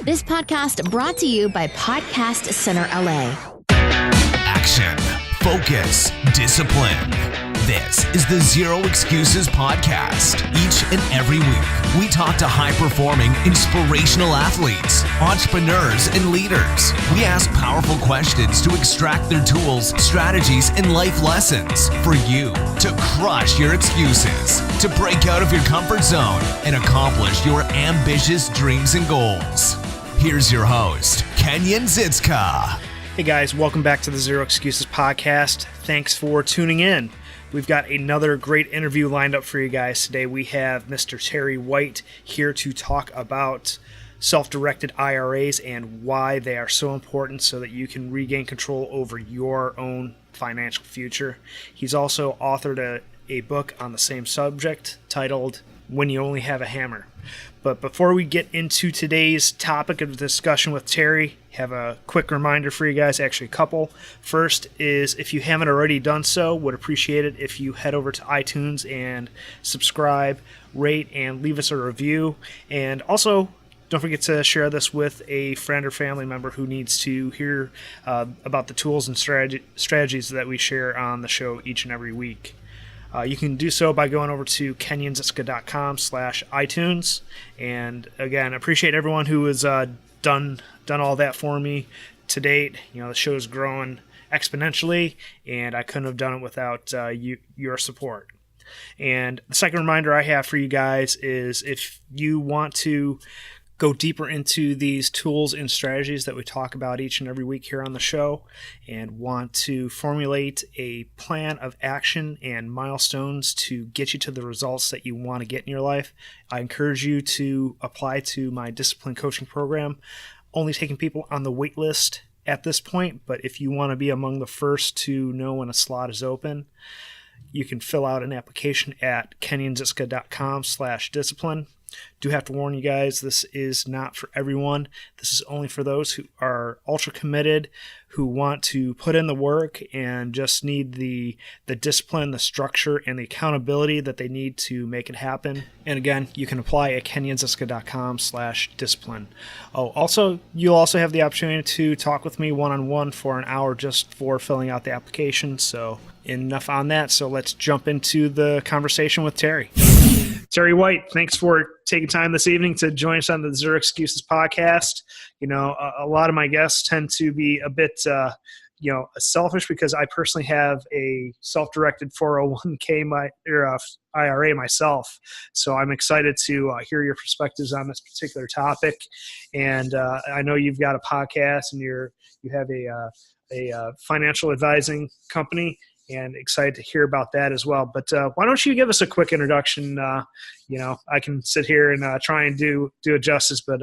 This podcast brought to you by Podcast Center LA. Action, focus, discipline. This is the Zero Excuses podcast. Each and every week, we talk to high-performing, inspirational athletes, entrepreneurs, and leaders. We ask powerful questions to extract their tools, strategies, and life lessons for you to crush your excuses, to break out of your comfort zone, and accomplish your ambitious dreams and goals. Here's your host, Kenyon Zitska. Hey guys, welcome back to the Zero Excuses podcast. Thanks for tuning in. We've got another great interview lined up for you guys today. We have Mr. Terry White here to talk about self-directed IRAs and why they are so important so that you can regain control over your own financial future. He's also authored a book on the same subject titled When You Only Have a Hammer. But before we get into today's topic of discussion with Terry, I have a quick reminder for you guys, actually a couple. First is, if you haven't already done so, would appreciate it if you head over to iTunes and subscribe, rate, and leave us a review. And also, don't forget to share this with a friend or family member who needs to hear about the tools and strategies that we share on the show each and every week. You can do so by going over to kenyonzitska.com/iTunes. And again, appreciate everyone who has done all that for me to date. You know, the show's growing exponentially, and I couldn't have done it without your support. And the second reminder I have for you guys is if you want to go deeper into these tools and strategies that we talk about each and every week here on the show and want to formulate a plan of action and milestones to get you to the results that you want to get in your life, I encourage you to apply to my discipline coaching program. Only taking people on the wait list at this point, but if you want to be among the first to know when a slot is open, you can fill out an application at kenyonzitska.com/discipline. Do have to warn you guys, this is not for everyone. This is only for those who are ultra committed, who want to put in the work and just need the discipline, the structure, and the accountability that they need to make it happen. And again, you can apply at kenyonzitska.com/discipline. Oh, also, you'll also have the opportunity to talk with me one-on-one for an hour just for filling out the application. So enough on that. So let's jump into the conversation with Terry. Terry White, thanks for taking time this evening to join us on the Zero Excuses podcast. You know, a lot of my guests tend to be a bit, selfish because I personally have a self-directed 401k IRA myself. So I'm excited to hear your perspectives on this particular topic. And I know you've got a podcast and you have a financial advising company, and excited to hear about that as well. But why don't you give us a quick introduction? I can sit here and try and do it justice, but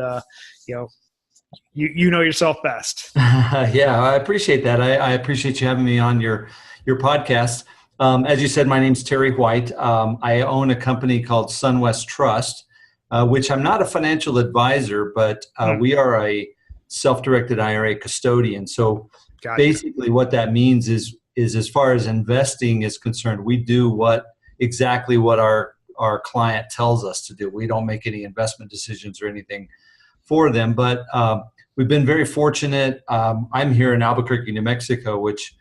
you know yourself best. Yeah, I appreciate that. I appreciate you having me on your podcast. As you said, my name's Terry White. I own a company called Sunwest Trust, which I'm not a financial advisor, but we are a self-directed IRA custodian. So basically what that means is as far as investing is concerned, we do exactly what our client tells us to do. We don't make any investment decisions or anything for them, but we've been very fortunate. I'm here in Albuquerque, New Mexico, which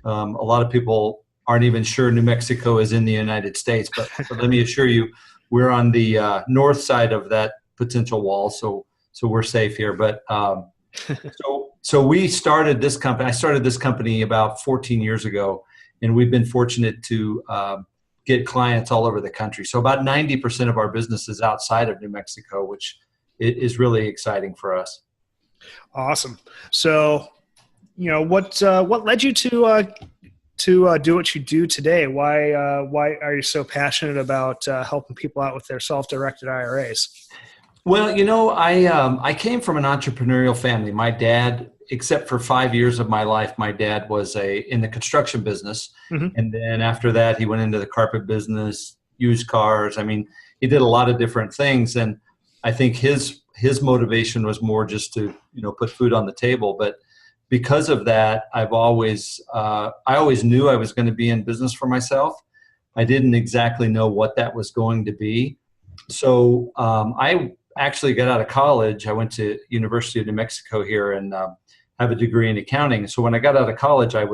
a lot of people aren't even sure New Mexico is in the United States, but let me assure you, we're on the north side of that potential wall, so we're safe here. But So we started this company. I started this company about 14 years ago, and we've been fortunate to get clients all over the country. So about 90% of our business is outside of New Mexico, which is really exciting for us. Awesome. So, what led you to do what you do today? Why are you so passionate about helping people out with their self-directed IRAs? Well, I came from an entrepreneurial family. My dad, except for 5 years of my life, my dad was in the construction business. Mm-hmm. And then after that, he went into the carpet business, used cars. I mean, he did a lot of different things. And I think his motivation was more just to, put food on the table. But because of that, I always knew I was going to be in business for myself. I didn't exactly know what that was going to be. So I actually got out of college. I went to University of New Mexico here and have a degree in accounting. So when I got out of college, I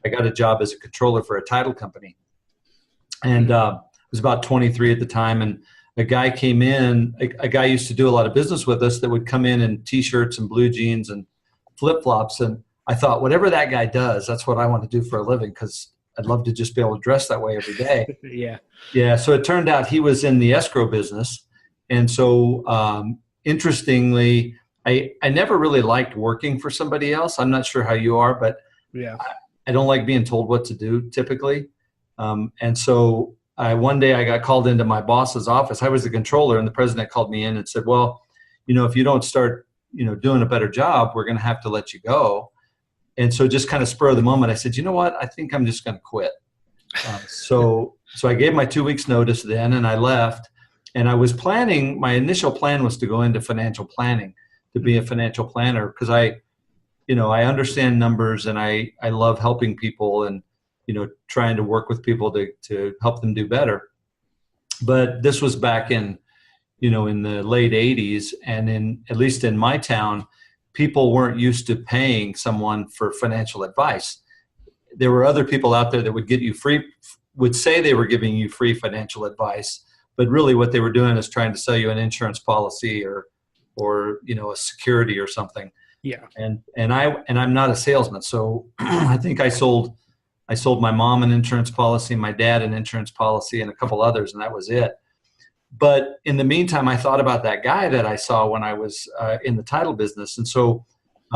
got a job as a controller for a title company. And I was about 23 at the time. And a guy came in, a guy used to do a lot of business with us that would come in T-shirts and blue jeans and flip-flops. And I thought, whatever that guy does, that's what I want to do for a living, because I'd love to just be able to dress that way every day. Yeah. So it turned out he was in the escrow business. And so interestingly, I never really liked working for somebody else. I'm not sure how you are, but I don't like being told what to do typically. And so one day I got called into my boss's office. I was the controller, and the president called me in and said, well, if you don't start, doing a better job, we're going to have to let you go. And so just kind of spur of the moment, I said, you know what? I think I'm just going to quit. So I gave my 2 weeks notice then, and I left. And I was planning, my initial plan was to go into financial planning, to be a financial planner, because I understand numbers, and I love helping people and, trying to work with people to help them do better. But this was back in the late 80s. And at least in my town, people weren't used to paying someone for financial advice. There were other people out there that would say they were giving you free financial advice, but really what they were doing is trying to sell you an insurance policy or a security or something. Yeah. And I'm not a salesman. So I think I sold my mom an insurance policy, my dad an insurance policy, and a couple others, and that was it. But in the meantime, I thought about that guy that I saw when I was in the title business. And so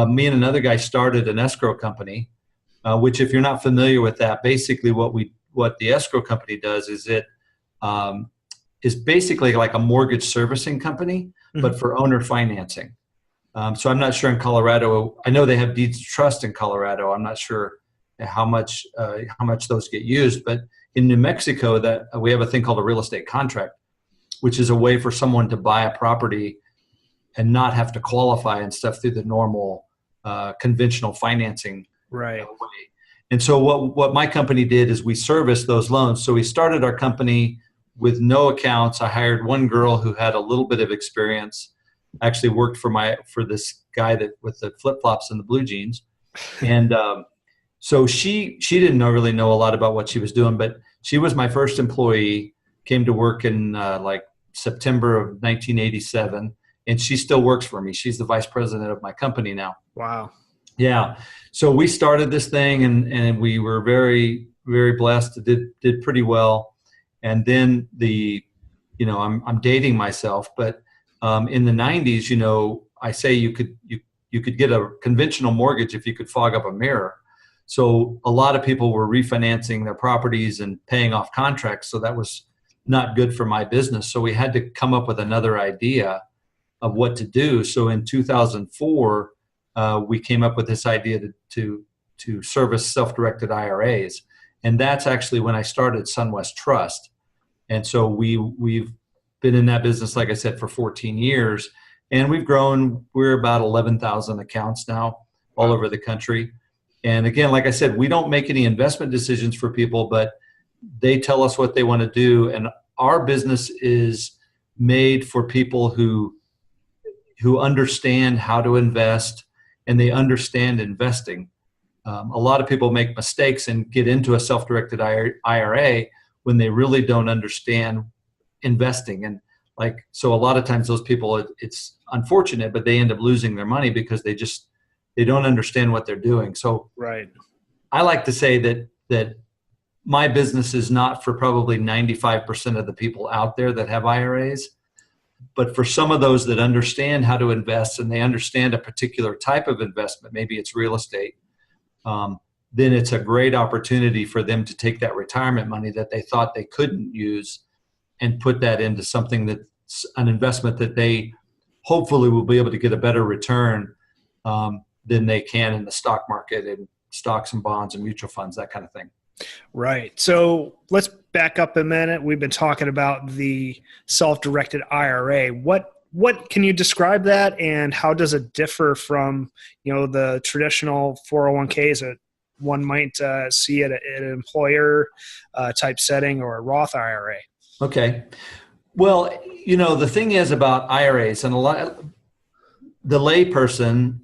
me and another guy started an escrow company, which, if you're not familiar with that, basically what the escrow company does is it is basically like a mortgage servicing company, but for owner financing. So I'm not sure in Colorado. I know they have deeds of trust in Colorado. I'm not sure how much those get used, but in New Mexico, that we have a thing called a real estate contract, which is a way for someone to buy a property and not have to qualify and stuff through the normal conventional financing way. And so what my company did is we serviced those loans. So we started our company with no accounts. I hired one girl who had a little bit of experience, actually worked for this guy with the flip-flops and the blue jeans. And so she didn't really know a lot about what she was doing, but she was my first employee, came to work in like September of 1987, and she still works for me. She's the vice president of my company now. Wow. Yeah. So we started this thing, and we were very, very blessed. It did pretty well. And then I'm dating myself, but in the 90s, I say you could get a conventional mortgage if you could fog up a mirror. So a lot of people were refinancing their properties and paying off contracts. So that was not good for my business. So we had to come up with another idea of what to do. So in 2004, we came up with this idea to service self-directed IRAs. And that's actually when I started Sunwest Trust. And so we've been in that business, like I said, for 14 years. And we've grown. We're about 11,000 accounts now all over the country. And again, like I said, we don't make any investment decisions for people, but they tell us what they want to do. And our business is made for people who understand how to invest, and they understand investing. A lot of people make mistakes and get into a self-directed IRA when they really don't understand investing. And so a lot of times those people, it's unfortunate, but they end up losing their money because they don't understand what they're doing. So I like to say that my business is not for probably 95% of the people out there that have IRAs, but for some of those that understand how to invest and they understand a particular type of investment, maybe it's real estate, then it's a great opportunity for them to take that retirement money that they thought they couldn't use and put that into something that's an investment that they hopefully will be able to get a better return than they can in the stock market and stocks and bonds and mutual funds, that kind of thing. Right. So let's back up a minute. We've been talking about the self-directed IRA. What can you describe that, and how does it differ from, the traditional 401ks that one might see at an employer type setting or a Roth IRA? Okay. Well, the thing is about IRAs, and the layperson,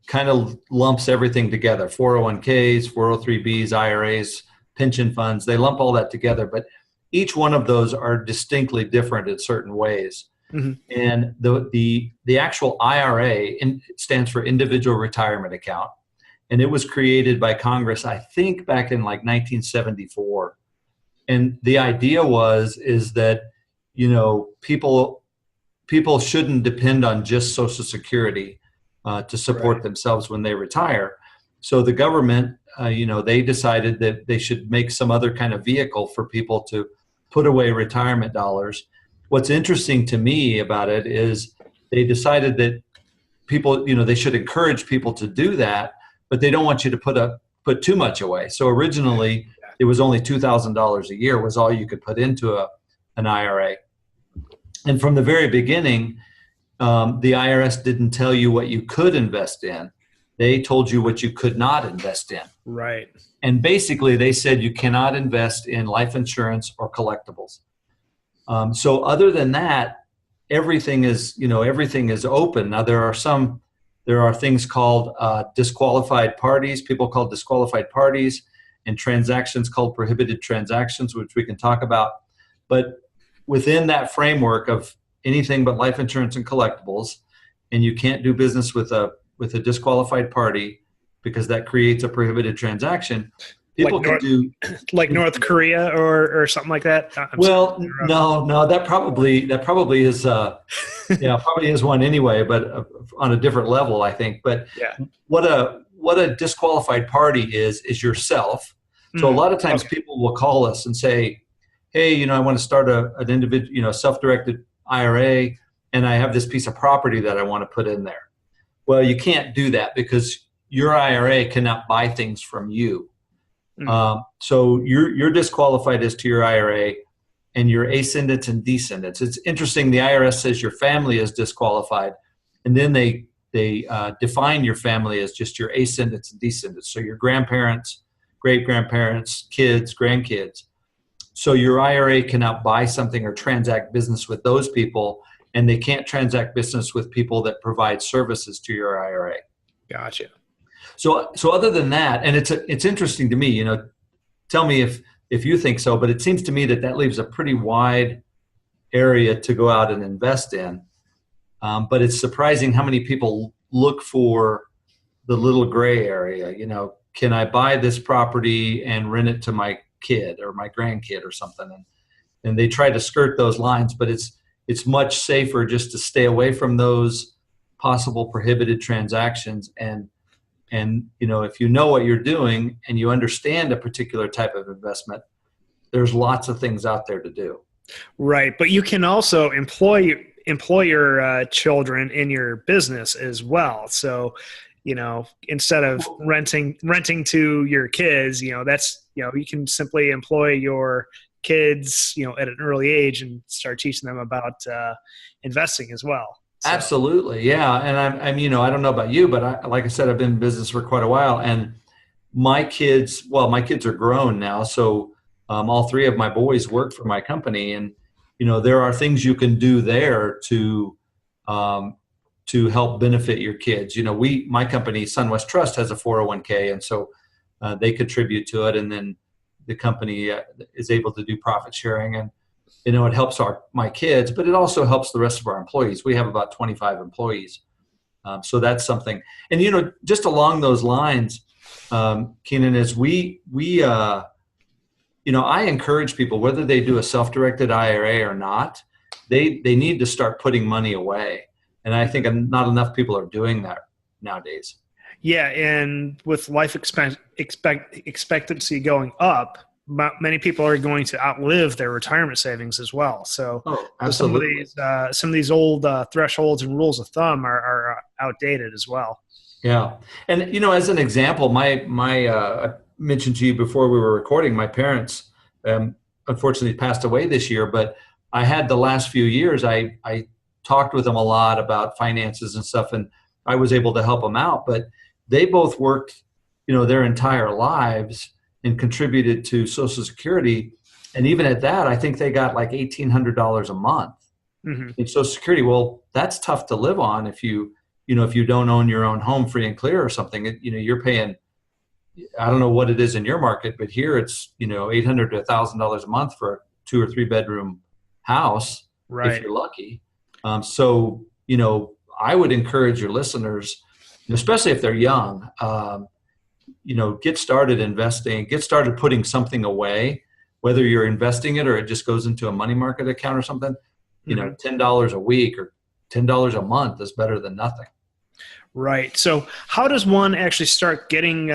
kind of lumps everything together: 401ks, 403bs, IRAs, pension funds. They lump all that together, but each one of those are distinctly different in certain ways. Mm-hmm. And the actual IRA stands for Individual Retirement Account, and it was created by Congress, I think, back in like 1974. And the idea is that people shouldn't depend on just Social Security to support themselves when they retire. So the government, they decided that they should make some other kind of vehicle for people to put away retirement dollars. What's interesting to me about it is they decided that people, they should encourage people to do that, but they don't want you to put too much away. So originally, it was only $2,000 a year was all you could put into an IRA. And from the very beginning, the IRS didn't tell you what you could invest in. They told you what you could not invest in. Right. And basically, they said you cannot invest in life insurance or collectibles. So other than that, everything is open. Now, there are things called disqualified parties, people called disqualified parties, and transactions called prohibited transactions, which we can talk about. But within that framework of anything but life insurance and collectibles, and you can't do business with a disqualified party because that creates a prohibited transaction. People can do like North Korea or something like that. No, that probably is probably is one anyway, but on a different level, I think. But what a disqualified party is yourself. So a lot of times people will call us and say, hey, I want to start an individual, self-directed IRA, and I have this piece of property that I want to put in there. Well, you can't do that because your IRA cannot buy things from you. So you're disqualified as to your IRA and your ascendants and descendants. It's interesting. The IRS says your family is disqualified, and then they define your family as just your ascendants and descendants. So your grandparents, great-grandparents, kids, grandkids. So your IRA cannot buy something or transact business with those people, and they can't transact business with people that provide services to your IRA. Gotcha. So other than that, and it's interesting to me, tell me if you think so, but it seems to me that leaves a pretty wide area to go out and invest in. But it's surprising how many people look for the little gray area. Can I buy this property and rent it to my kid or my grandkid or something? And they try to skirt those lines, but it's much safer just to stay away from those possible prohibited transactions. And if you know what you're doing and you understand a particular type of investment, there's lots of things out there to do. Right, but you can also employ your children in your business as well. So, instead of renting to your kids, that's you can simply employ your kids, at an early age and start teaching them about investing as well. So. Absolutely, yeah. And I'm I don't know about you, but like I said, I've been in business for quite a while, and my kids are grown now, so all three of my boys work for my company, and there are things you can do there to help benefit your kids. My company, Sunwest Trust, has a 401k, and so they contribute to it, and then the company is able to do profit sharing, and it helps my kids, but it also helps the rest of our employees. We have about 25 employees, so that's something. And just along those lines, Keenan, is I encourage people, whether they do a self-directed IRA or not, they need to start putting money away. And I think not enough people are doing that nowadays. Yeah, and with life expectancy going up, many people are going to outlive their retirement savings as well. So absolutely. Some of these old thresholds and rules of thumb are outdated as well. Yeah, and as an example, I mentioned to you before we were recording, my parents unfortunately passed away this year, but I had the last few years, I talked with them a lot about finances and stuff, and I was able to help them out. But they both worked, their entire lives and contributed to Social Security. And even at that, I think they got like $1,800 a month in Social Security. Well, that's tough to live on if if you don't own your own home free and clear or something. You're paying, I don't know what it is in your market, but here it's, $800 to $1,000 a month for a 2 or 3 bedroom house, Right. if you're lucky. So, I would encourage your listeners, especially if they're young, get started investing, get started putting something away, whether you're investing it or it just goes into a money market account or something. $10 a week or $10 a month is better than nothing. Right. So how does one actually start getting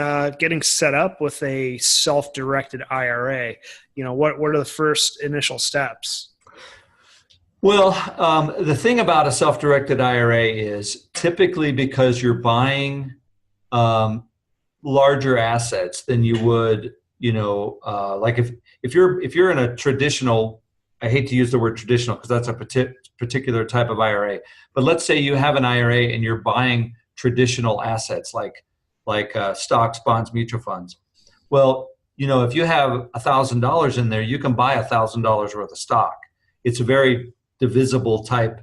set up with a self-directed IRA? What are the first initial steps? Well, the thing about a self-directed IRA is typically because you're buying larger assets than you would, like if you're in a traditional, I hate to use the word traditional because that's a particular type of IRA, but let's say you have an IRA and you're buying traditional assets like stocks, bonds, mutual funds. Well, if you have $1,000 in there, you can buy $1,000 worth of stock. It's a very divisible type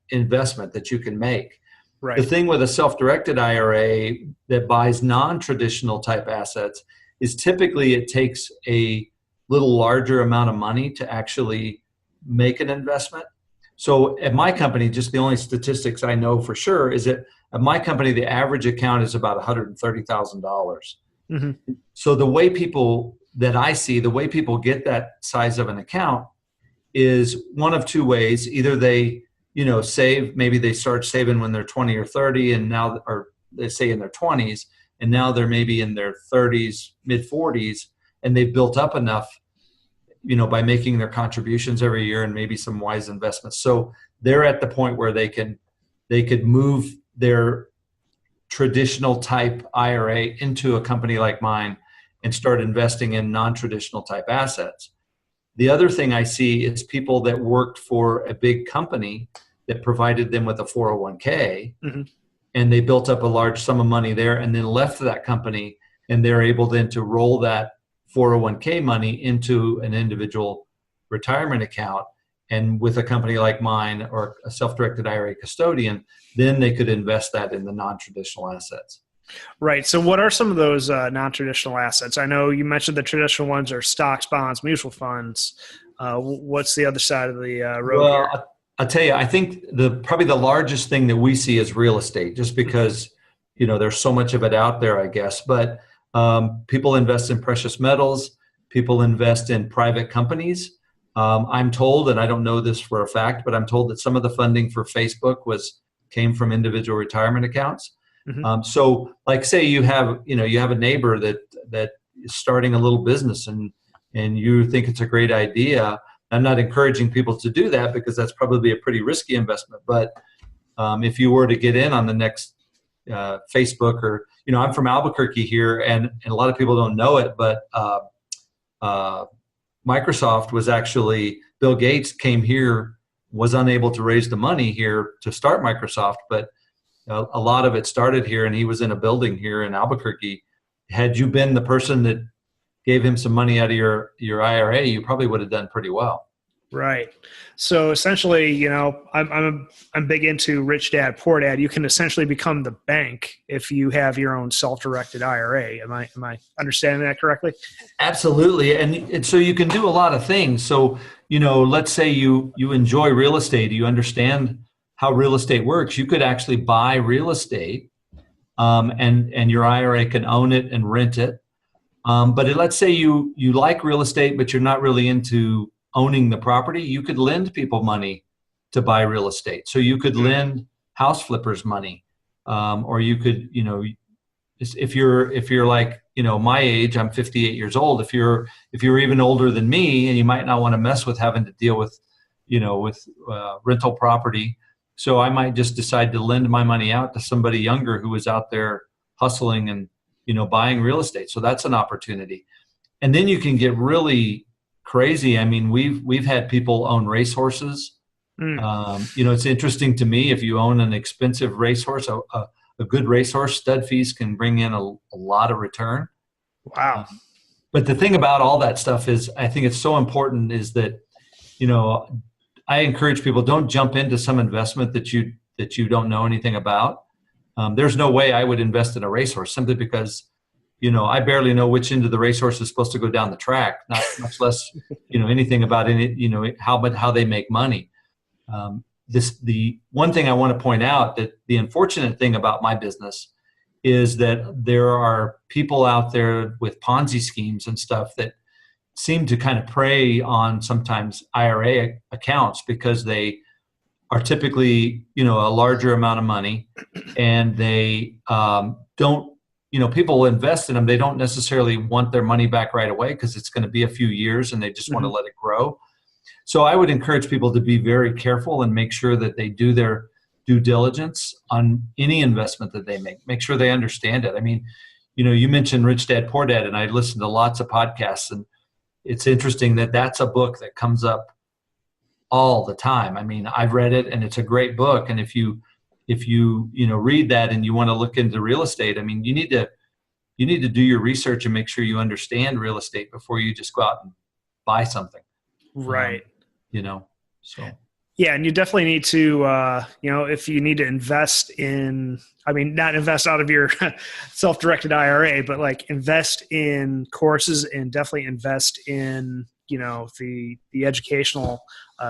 investment that you can make. Right. The thing with a self-directed IRA that buys non-traditional type assets is typically it takes a little larger amount of money to actually make an investment. So at my company, just the only statistics I know for sure is that at my company, the average account is about $130,000. So the way people get that size of an account is one of 2 ways. Either they, save, maybe they start saving when they're 20 or 30 and now, or they say in their 20s and now they're maybe in their 30s, mid 40s, and they've built up enough, by making their contributions every year and maybe some wise investments. So they're at the point where they could move their traditional type IRA into a company like mine and start investing in non-traditional type assets. The other thing I see is people that worked for a big company that provided them with a 401k and they built up a large sum of money there and then left that company, and they're able then to roll that 401k money into an individual retirement account. And with a company like mine or a self-directed IRA custodian, then they could invest that in the non-traditional assets. Right. So what are some of those non-traditional assets? I know you mentioned the traditional ones are stocks, bonds, mutual funds. What's the other side of the road here? I'll tell you, I think probably the largest thing that we see is real estate, just because, there's so much of it out there, I guess. But people invest in precious metals. People invest in private companies. I'm told, and I don't know this for a fact, but I'm told that some of the funding for Facebook came from individual retirement accounts. So like say you have a neighbor that is starting a little business and you think it's a great idea. I'm not encouraging people to do that because that's probably a pretty risky investment. But if you were to get in on the next Facebook or, I'm from Albuquerque here and a lot of people don't know it, but Microsoft was actually, Bill Gates came here, was unable to raise the money here to start Microsoft, but a lot of it started here and he was in a building here in Albuquerque. Had you been the person that gave him some money out of your IRA, you probably would have done pretty well. Right. So essentially, I'm big into Rich Dad, Poor Dad. You can essentially become the bank if you have your own self-directed IRA. Am I understanding that correctly? Absolutely. And so you can do a lot of things. So, let's say you enjoy real estate, you understand how real estate works. You could actually buy real estate and your IRA can own it and rent it. But let's say you like real estate, but you're not really into owning the property. You could lend people money to buy real estate. So you could lend house flippers money, or you could, if you're like, my age, I'm 58 years old. If you're even older than me, and you might not want to mess with having to deal with, rental property. So I might just decide to lend my money out to somebody younger who is out there hustling and, buying real estate. So that's an opportunity. And then you can get really crazy. I mean, we've had people own racehorses. It's interesting to me, if you own an expensive racehorse, a good racehorse, stud fees can bring in a lot of return. Wow. But the thing about all that stuff is, I think it's so important is that, you know, I encourage people, don't jump into some investment that you don't know anything about. There's no way I would invest in a racehorse simply because, you know, I barely know which end of the racehorse is supposed to go down the track, not much less, you know, anything about it, you know, how they make money. The one thing I want to point out, that the unfortunate thing about my business is that there are people out there with Ponzi schemes and stuff that seem to kind of prey on sometimes IRA accounts because they are typically, you know, a larger amount of money, and they don't, you know, people invest in them. They don't necessarily want their money back right away because it's going to be a few years and they just want to let it grow. So I would encourage people to be very careful and make sure that they do their due diligence on any investment that they make. Make sure they understand it. I mean, you know, you mentioned Rich Dad, Poor Dad, and I listen to lots of podcasts, and it's interesting that that's a book that comes up all the time. I mean, I've read it and it's a great book. And if you know, read that and you want to look into real estate, I mean, you need to do your research and make sure you understand real estate before you just go out and buy something. Right. You know, so. Yeah, and you definitely need to, you know, if you need to invest in, I mean, not invest out of your self-directed IRA, but like invest in courses and definitely invest in, you know, the educational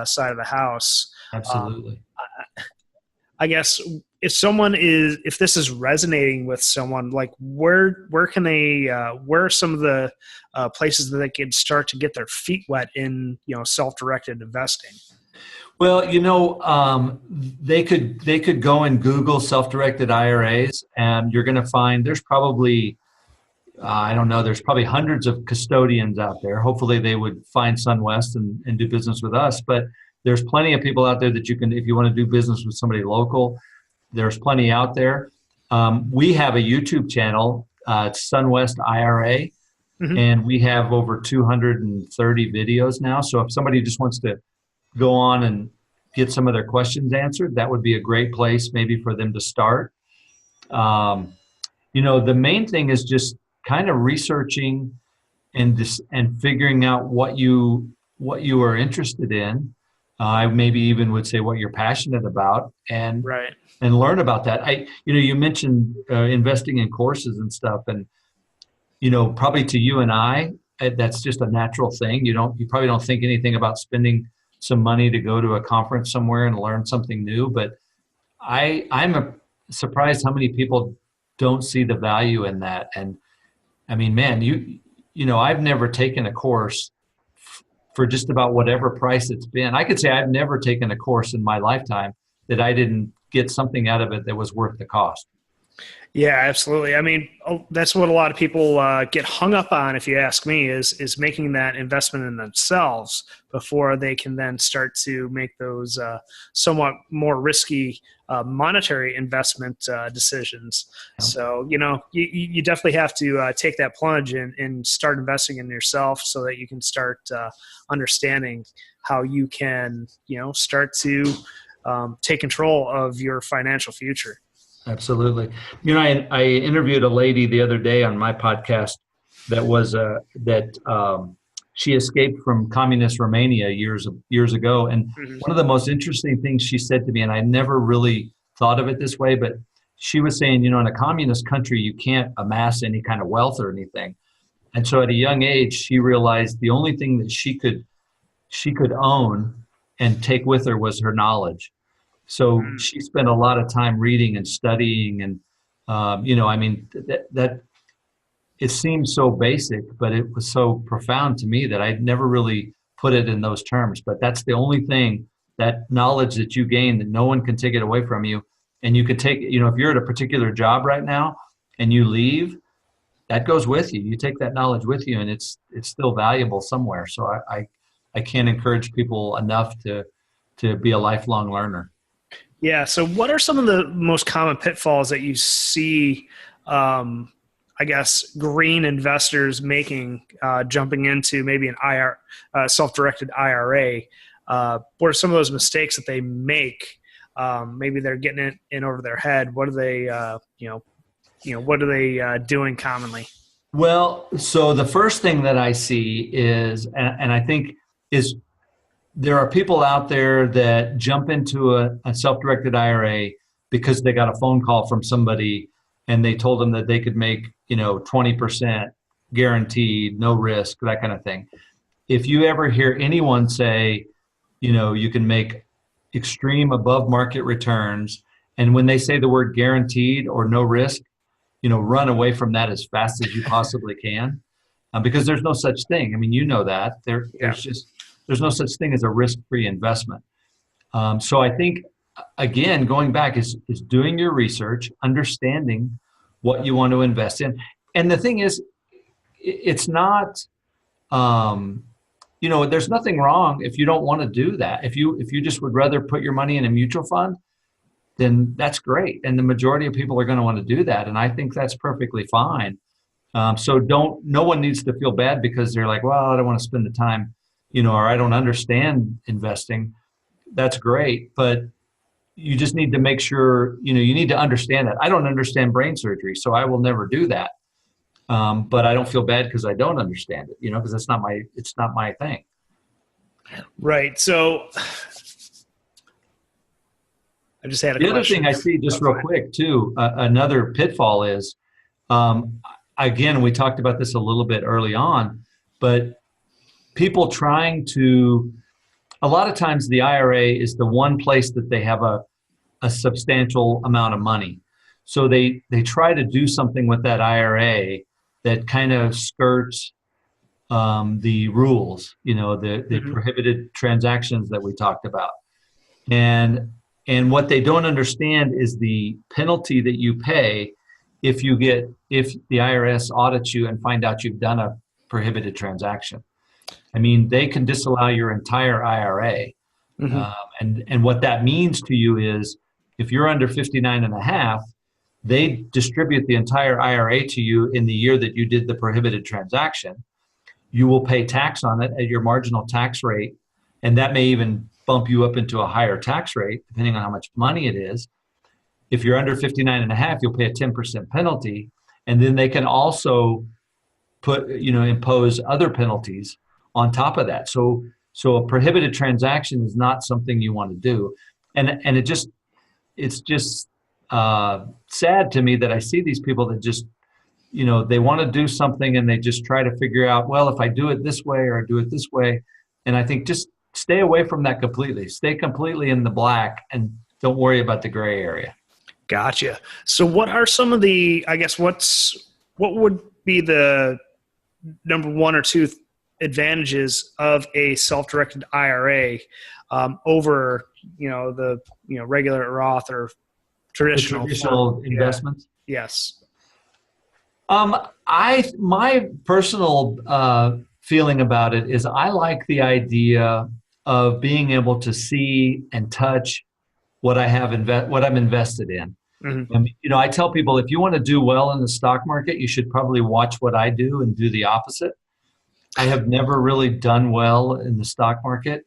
side of the house. Absolutely. I guess if this is resonating with someone, like where can they, where are some of the places that they can start to get their feet wet in, you know, self-directed investing? Well, you know, they could go and Google self-directed IRAs, and you're going to find there's probably, I don't know, there's probably hundreds of custodians out there. Hopefully they would find Sunwest and do business with us. But there's plenty of people out there that you can, if you want to do business with somebody local, there's plenty out there. We have a YouTube channel, it's Sunwest IRA, and we have over 230 videos now. So if somebody just wants to go on and get some of their questions answered, that would be a great place maybe for them to start. You know, the main thing is just kind of researching and figuring out what you are interested in. I maybe even would say what you're passionate about, and learn about that. You know, you mentioned investing in courses and stuff, and you know, probably to you and I, that's just a natural thing. You probably don't think anything about spending some money to go to a conference somewhere and learn something new. But I'm surprised how many people don't see the value in that. And I mean, man, you know, I've never taken a course for just about whatever price it's been. I could say I've never taken a course in my lifetime that I didn't get something out of it that was worth the cost. Yeah, absolutely. I mean, that's what a lot of people get hung up on, if you ask me, is making that investment in themselves before they can then start to make those somewhat more risky monetary investment decisions. Yeah. So, you know, you definitely have to take that plunge and start investing in yourself so that you can start understanding how you can, you know, start to take control of your financial future. Absolutely. You know, I interviewed a lady the other day on my podcast that was she escaped from communist Romania years ago. And one of the most interesting things she said to me, and I never really thought of it this way, but she was saying, you know, in a communist country, you can't amass any kind of wealth or anything. And so at a young age, she realized the only thing that she could own and take with her was her knowledge. So she spent a lot of time reading and studying, and you know, I mean, that it seems so basic, but it was so profound to me that I'd never really put it in those terms. But that's the only thing, that knowledge that you gain, that no one can take it away from you. And you could take, you know, if you're at a particular job right now and you leave, that goes with you. You take that knowledge with you, and it's still valuable somewhere. So I can't encourage people enough to be a lifelong learner. Yeah. So what are some of the most common pitfalls that you see, I guess, green investors making, jumping into maybe an self-directed IRA? What are some of those mistakes that they make? Maybe they're getting it in over their head. What are they, what are they doing commonly? Well, so the first thing that I see is, and I think is, there are people out there that jump into a self-directed IRA because they got a phone call from somebody and they told them that they could make, 20% guaranteed, no risk, that kind of thing. If you ever hear anyone say, you can make extreme above market returns, and when they say the word guaranteed or no risk, run away from that as fast as you possibly can, because there's no such thing. I mean, that there's no such thing as a risk-free investment. So I think, again, going back is doing your research, understanding what you want to invest in. And the thing is, it's not, there's nothing wrong if you don't want to do that. If you just would rather put your money in a mutual fund, then that's great. And the majority of people are going to want to do that. And I think that's perfectly fine. So no one needs to feel bad because they're like, well, I don't want to spend the time, or I don't understand investing. That's great. But you just need to make sure, you need to understand that. I don't understand brain surgery, so I will never do that. But I don't feel bad because I don't understand it, because it's not my thing. Right. So I just had a question. The other thing I see, just real quick too, another pitfall is, again, we talked about this a little bit early on, but people trying to, a lot of times the IRA is the one place that they have a substantial amount of money. So they try to do something with that IRA that kind of skirts the rules, the prohibited transactions that we talked about. And what they don't understand is the penalty that you pay if the IRS audits you and find out you've done a prohibited transaction. I mean, they can disallow your entire IRA. And what that means to you is, if you're under 59 and a half, they distribute the entire IRA to you in the year that you did the prohibited transaction. You will pay tax on it at your marginal tax rate, and that may even bump you up into a higher tax rate, depending on how much money it is. If you're under 59 and a half, you'll pay a 10% penalty, and then they can also impose other penalties on top of that. So a prohibited transaction is not something you want to do. And it's just sad to me that I see these people that just, they want to do something and they just try to figure out, well, if I do it this way or I do it this way. And I think just stay away from that completely. Stay completely in the black and don't worry about the gray area. Gotcha. So what are some of the, I guess, what would be the number one or two advantages of a self-directed IRA over, the regular Roth or traditional investments? Yeah. Yes. My personal feeling about it is I like the idea of being able to see and touch what I'm invested in. And, I tell people, if you want to do well in the stock market, you should probably watch what I do and do the opposite. I have never really done well in the stock market,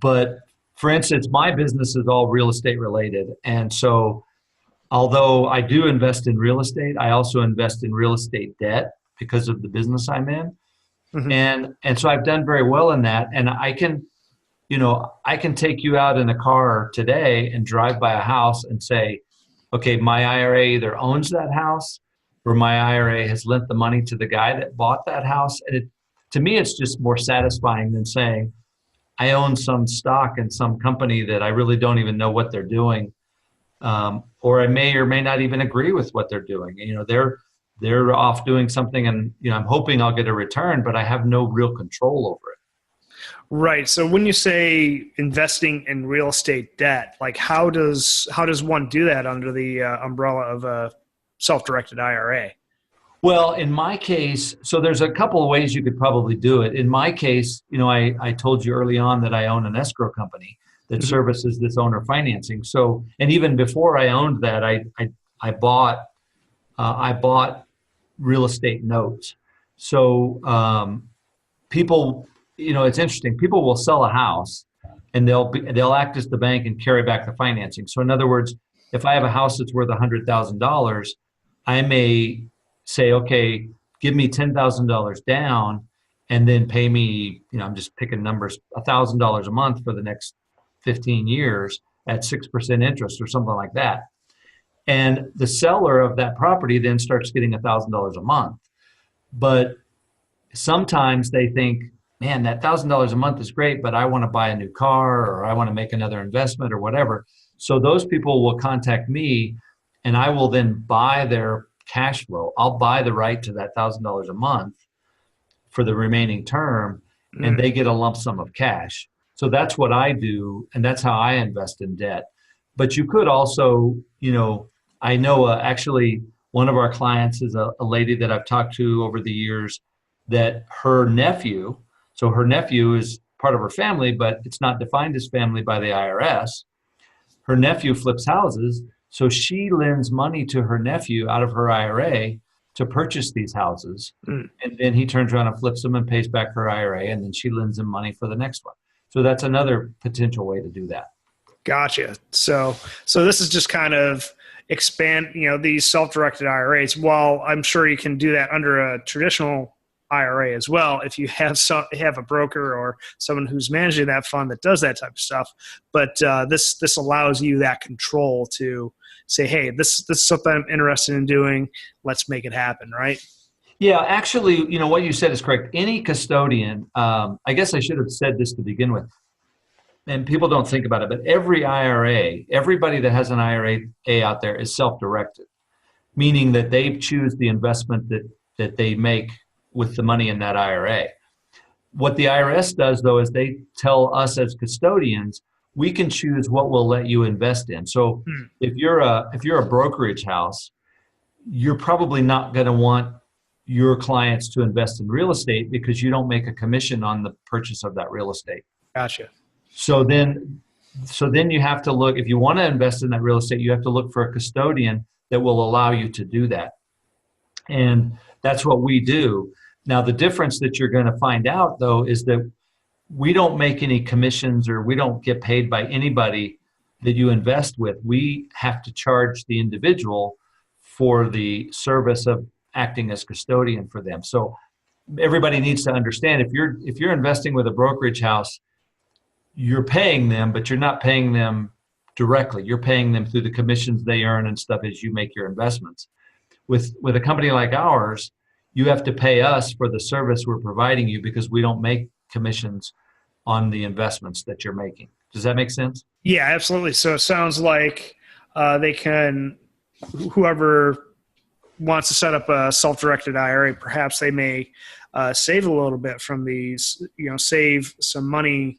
but for instance, my business is all real estate related. And so although I do invest in real estate, I also invest in real estate debt because of the business I'm in. And so I've done very well in that. And I can take you out in a car today and drive by a house and say, okay, my IRA either owns that house or my IRA has lent the money to the guy that bought that house. And to me, it's just more satisfying than saying I own some stock in some company that I really don't even know what they're doing. Or I may or may not even agree with what they're doing. They're off doing something and, I'm hoping I'll get a return, but I have no real control over it. Right. So when you say investing in real estate debt, like how does one do that under the umbrella of a self-directed IRA? Well, in my case, so there's a couple of ways you could probably do it. In my case, I told you early on that I own an escrow company that services this owner financing. So, and even before I owned that, I bought real estate notes. So people, it's interesting. People will sell a house and they'll act as the bank and carry back the financing. So in other words, if I have a house that's worth $100,000, I may say, okay, give me $10,000 down and then pay me, I'm just picking numbers, $1,000 a month for the next 15 years at 6% interest or something like that. And the seller of that property then starts getting $1,000 a month. But sometimes they think, man, that $1,000 a month is great, but I want to buy a new car or I want to make another investment or whatever. So those people will contact me and I will then buy their cash flow. I'll buy the right to that $1,000 a month for the remaining term, and they get a lump sum of cash. So that's what I do, and that's how I invest in debt. But you could also, I know actually one of our clients is a lady that I've talked to over the years that her nephew is part of her family, but it's not defined as family by the IRS. Her nephew flips houses, so she lends money to her nephew out of her IRA to purchase these houses. And then he turns around and flips them and pays back her IRA, and then she lends him money for the next one. So that's another potential way to do that. Gotcha. So this is just kind of expand, these self-directed IRAs. While I'm sure you can do that under a traditional IRA as well, if you have a broker or someone who's managing that fund that does that type of stuff. But this allows you that control to say, hey, this is something I'm interested in doing. Let's make it happen, right? Yeah, actually, what you said is correct. Any custodian, I guess I should have said this to begin with, and people don't think about it, but every IRA, everybody that has an IRA out there is self-directed, meaning that they choose the investment that they make with the money in that IRA. What the IRS does, though, is they tell us as custodians, we can choose what we'll let you invest in. So if you're a brokerage house, you're probably not going to want your clients to invest in real estate because you don't make a commission on the purchase of that real estate. Gotcha. So then you have to look, if you want to invest in that real estate, you have to look for a custodian that will allow you to do that. And that's what we do. Now, the difference that you're going to find out, though, is that we don't make any commissions or we don't get paid by anybody that you invest with. We have to charge the individual for the service of acting as custodian for them. So everybody needs to understand, if you're investing with a brokerage house, you're paying them, but you're not paying them directly. You're paying them through the commissions they earn and stuff as you make your investments. With a company like ours, you have to pay us for the service we're providing you because we don't make commissions on the investments that you're making. Does that make sense? Yeah, absolutely. So it sounds like whoever wants to set up a self-directed IRA, perhaps they may save a little bit from these, save some money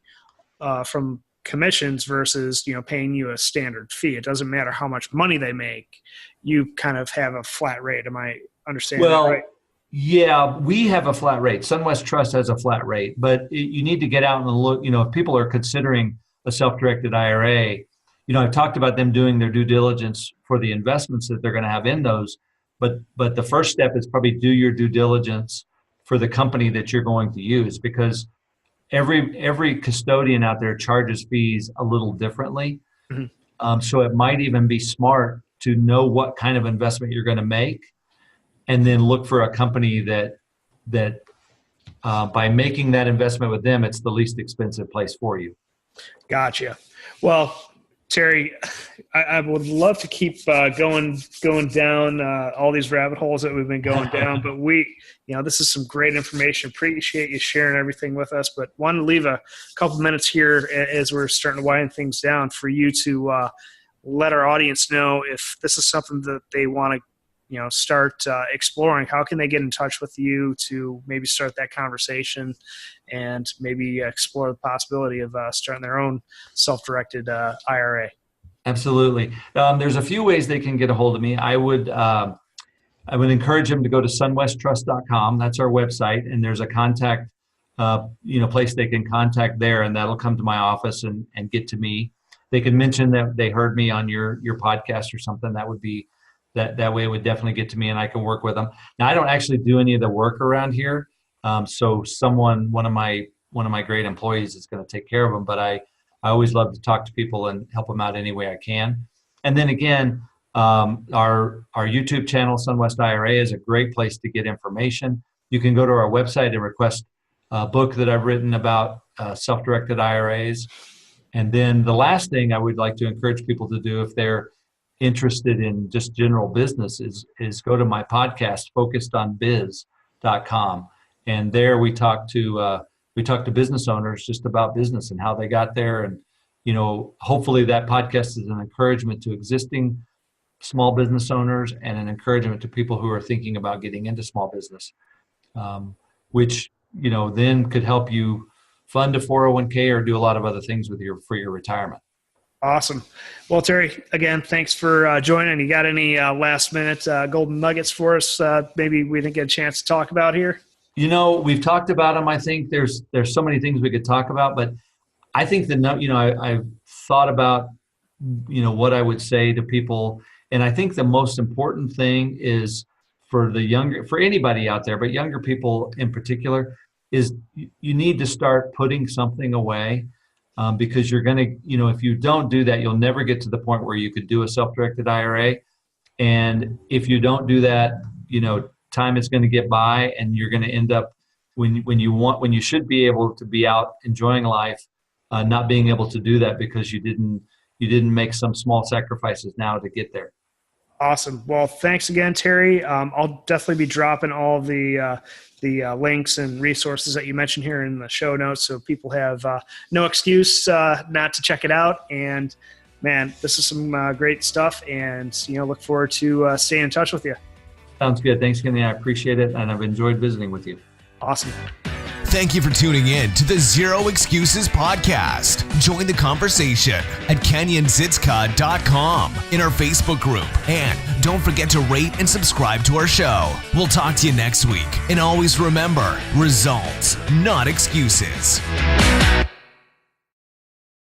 from commissions versus, paying you a standard fee. It doesn't matter how much money they make. You kind of have a flat rate. Am I understanding that right? Yeah, we have a flat rate. Sunwest Trust has a flat rate, but you need to get out and look. If people are considering a self-directed IRA, I've talked about them doing their due diligence for the investments that they're going to have in those. But the first step is probably do your due diligence for the company that you're going to use, because every custodian out there charges fees a little differently. So it might even be smart to know what kind of investment you're going to make, and then look for a company that by making that investment with them, it's the least expensive place for you. Gotcha. Well, Terry, I would love to keep going down all these rabbit holes that we've been going down, but this is some great information. Appreciate you sharing everything with us, but want to leave a couple minutes here as we're starting to wind things down for you to let our audience know if this is something that they want to start exploring. How can they get in touch with you to maybe start that conversation and maybe explore the possibility of starting their own self-directed IRA? Absolutely. There's a few ways they can get a hold of me. I would encourage them to go to sunwesttrust.com. That's our website. And there's a contact, place they can contact there, and that'll come to my office and get to me. They can mention that they heard me on your podcast or something. That would be that way it would definitely get to me and I can work with them. Now, I don't actually do any of the work around here. So one of my great employees is going to take care of them, but I always love to talk to people and help them out any way I can. And then again, Our YouTube channel, Sunwest IRA, is a great place to get information. You can go to our website and request a book that I've written about self-directed IRAs. And then the last thing I would like to encourage people to do if they're interested in just general business is go to my podcast, focusedonbiz.com. And there we talk to business owners just about business and how they got there. And, hopefully that podcast is an encouragement to existing small business owners and an encouragement to people who are thinking about getting into small business, which, then could help you fund a 401k or do a lot of other things for your retirement. Awesome. Well, Terry, again, thanks for joining. You got any last minute golden nuggets for us? Maybe we didn't get a chance to talk about here. We've talked about them. I think there's so many things we could talk about, but I think I've thought about, what I would say to people. And I think the most important thing is for anybody out there, but younger people in particular, is you need to start putting something away because you're going to, if you don't do that, you'll never get to the point where you could do a self-directed IRA. And if you don't do that, time is going to get by and you're going to end up when you should be able to be out enjoying life, not being able to do that because you didn't make some small sacrifices now to get there. Awesome. Well, thanks again, Terry. I'll definitely be dropping all the links and resources that you mentioned here in the show notes, so people have no excuse not to check it out. And man, this is some great stuff, and look forward to staying in touch with you. Sounds good. Thanks again. I appreciate it, and I've enjoyed visiting with you. Awesome. Thank you for tuning in to the Zero Excuses podcast. Join the conversation at KenyonZitska.com in our Facebook group. And don't forget to rate and subscribe to our show. We'll talk to you next week. And always remember, results, not excuses.